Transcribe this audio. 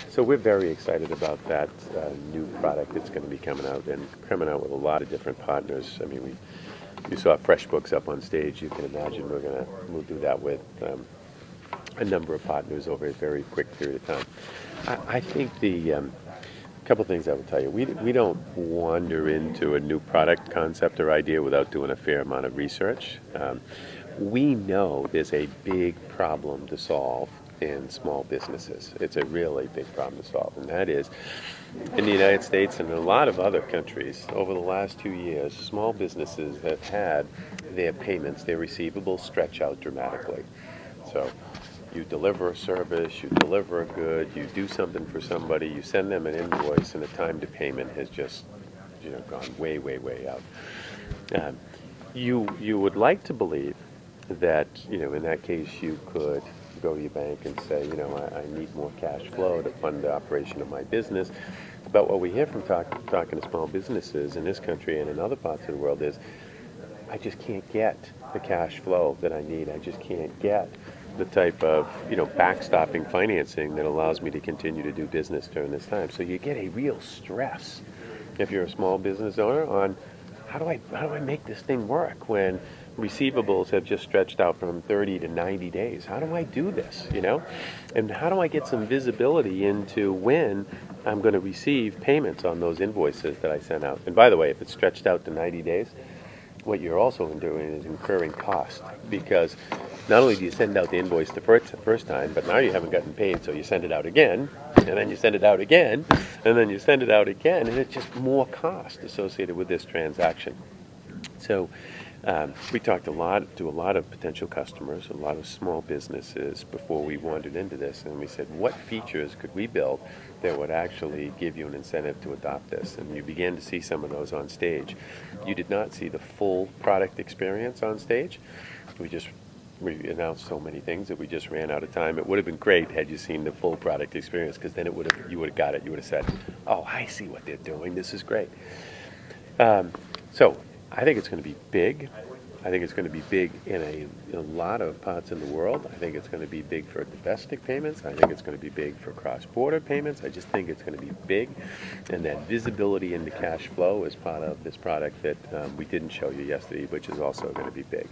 So we're very excited about that new product that's going to be coming out, and coming out with a lot of different partners. I mean, you saw FreshBooks up on stage. You can imagine we'll do that with a number of partners over a very quick period of time. I think the couple things I would tell you. We don't wander into a new product concept or idea without doing a fair amount of research. We know there's a big problem to solve in small businesses. It's a really big problem to solve, and that is in the United States and in a lot of other countries, over the last 2 years, small businesses have had their payments, their receivables stretch out dramatically. So you deliver a service, you deliver a good, you do something for somebody, you send them an invoice, and the time to payment has just gone way, way, way out. You would like to believe that in that case you could go to your bank and say, I need more cash flow to fund the operation of my business. But what we hear from talking to small businesses in this country and in other parts of the world is, I just can't get the cash flow that I need. I just can't get the type of backstopping financing that allows me to continue to do business during this time. So you get a real stress if you're a small business owner on how do I make this thing work when receivables have just stretched out from 30 to 90 days. How do I do this, And how do I get some visibility into when I'm going to receive payments on those invoices that I sent out? And by the way, if it's stretched out to 90 days, what you're also doing is incurring cost, because not only do you send out the invoice the first time, but now you haven't gotten paid, so you send it out again, and then you send it out again, and then you send it out again, and it's just more cost associated with this transaction. So we talked to a lot of potential customers, a lot of small businesses before we wandered into this, and we said, what features could we build that would actually give you an incentive to adopt this? And you began to see some of those on stage. You did not see the full product experience on stage. We announced so many things that we just ran out of time. It would have been great had you seen the full product experience, because then you would have got it. You would have said, oh, I see what they're doing. This is great. So I think it's going to be big. I think it's going to be big in a lot of parts in the world. I think it's going to be big for domestic payments. I think it's going to be big for cross-border payments. I just think it's going to be big. And that visibility into cash flow is part of this product that we didn't show you yesterday, which is also going to be big.